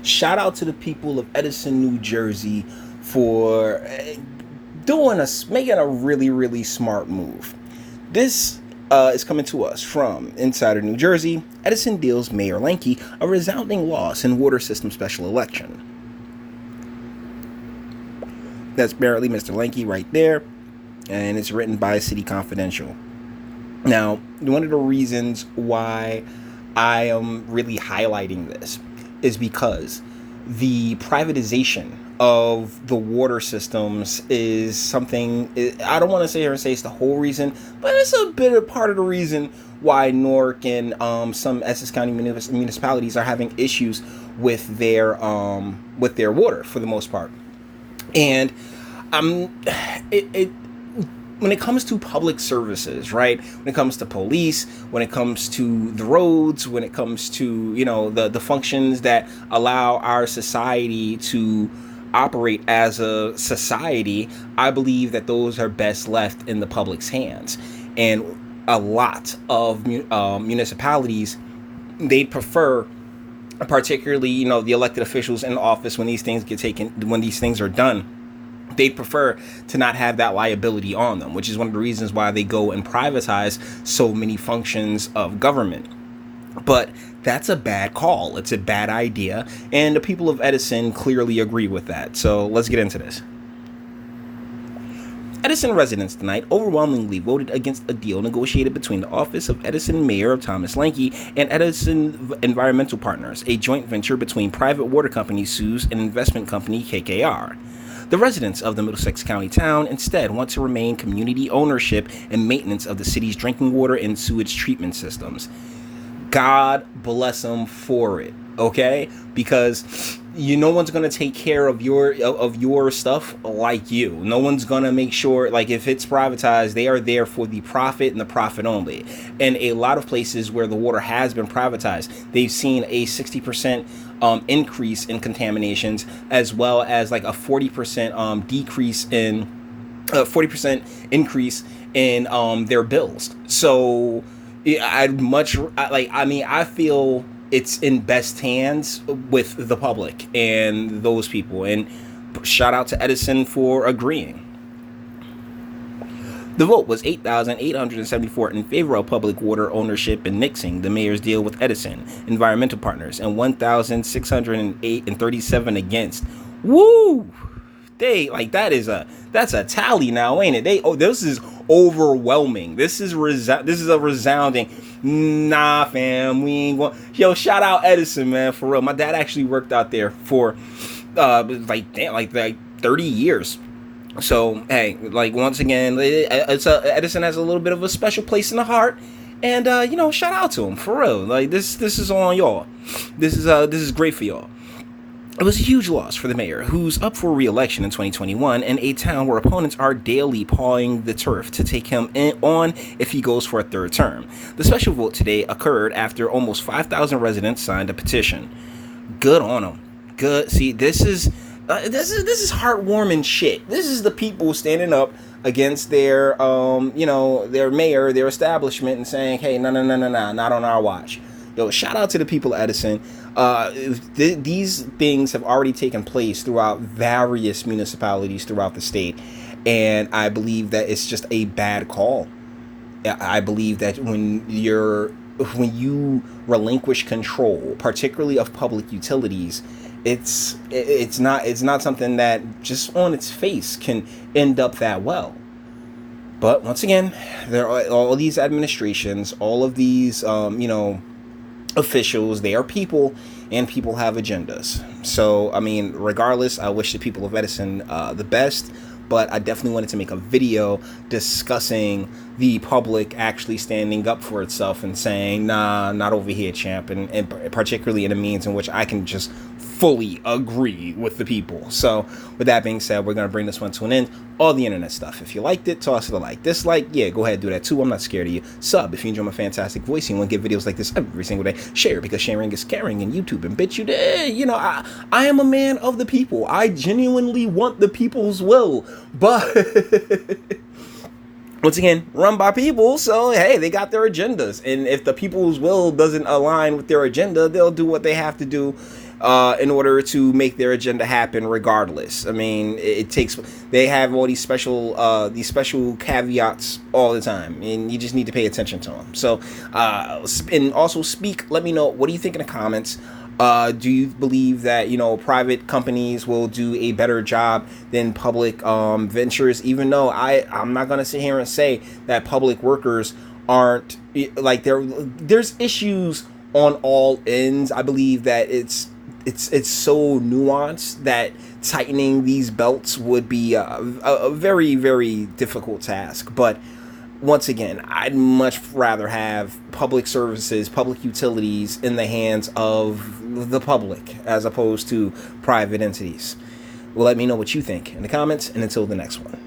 Shout out to the people of Edison, New Jersey for making a really, really smart move. This is coming to us from Insider New Jersey. Edison deals Mayor Lanke a resounding loss in water system special election. That's barely Mr. Lanke right there, and it's written by City Confidential. Now, one of the reasons why I am really highlighting this is because the privatization of the water systems is something, I don't want to sit here and say it's the whole reason, but it's a bit of part of the reason why Newark and some Essex County municipalities are having issues with their water for the most part. And when it comes to public services, right? When it comes to police, when it comes to the roads, when it comes to, the functions that allow our society to operate as a society, I believe that those are best left in the public's hands. And a lot of municipalities, they prefer, particularly, the elected officials in office, when these things are done, they prefer to not have that liability on them, which is one of the reasons why they go and privatize so many functions of government. But that's a bad call. It's a bad idea. And the people of Edison clearly agree with that. So let's get into this. Edison residents tonight overwhelmingly voted against a deal negotiated between the office of Edison Mayor Thomas Lanke and Edison Environmental Partners, a joint venture between private water company SUSE and investment company KKR. The residents of the Middlesex County town instead want to remain community ownership and maintenance of the city's drinking water and sewage treatment systems. God bless them for it, okay? Because no one's gonna take care of your stuff like you. No one's gonna make sure, like, if it's privatized, they are there for the profit and the profit only. And a lot of places where the water has been privatized, they've seen a 60% increase in contaminations, as well as like a 40% increase in their bills. So I feel it's in best hands with the public and those people. And shout out to Edison for agreeing. The vote was 8,874 in favor of public water ownership and nixing the mayor's deal with Edison Environmental Partners, and 1,608 against. Woo! That's a tally now, ain't it? This is overwhelming. This is a resounding. Nah, fam, we ain't going. Yo, shout out Edison, man, for real. My dad actually worked out there for 30 years. So, hey, once again, Edison has a little bit of a special place in the heart, and shout out to him for real. This is all on y'all. This is great for y'all. It was a huge loss for the mayor, who's up for re-election in 2021, in a town where opponents are daily pawing the turf to take him on if he goes for a third term. The special vote today occurred after almost 5,000 residents signed a petition. Good on them. Good. See, this is heartwarming shit. This is the people standing up against their mayor, their establishment, and saying, hey, no, not on our watch. Yo, shout out to the people of Edison. These things have already taken place throughout various municipalities throughout the state, and I believe that it's just a bad call. I believe that when you relinquish control, particularly of public utilities, it's not something that just on its face can end up that well. But once again, there are all these administrations, all of these officials, they are people, and people have agendas. So, regardless, I wish the people of Edison the best, but I definitely wanted to make a video discussing the public actually standing up for itself and saying, nah, not over here, champ, and particularly in a means in which I can just fully agree with the people. So with that being said, we're going to bring this one to an end. All the internet stuff. If you liked it, toss it a like. Dislike, yeah, go ahead, do that too. I'm not scared of you. Sub if you enjoy my fantastic voice and want to get videos like this every single day. Share, because sharing is caring, and YouTube and bitch you there. I am a man of the people. I genuinely want the people's will. But once again, run by people. So, hey, they got their agendas. And if the people's will doesn't align with their agenda, they'll do what they have to do in order to make their agenda happen regardless. I mean, it takes, they have all these special caveats all the time, and you just need to pay attention to them. So, and also speak, let me know, what do you think in the comments? Do you believe that, private companies will do a better job than public ventures? Even though I'm not going to sit here and say that public workers aren't, like, there's issues on all ends. I believe that it's so nuanced that tightening these belts would be a very, very difficult task. But once again, I'd much rather have public services, public utilities in the hands of the public as opposed to private entities. Well, let me know what you think in the comments, and until the next one.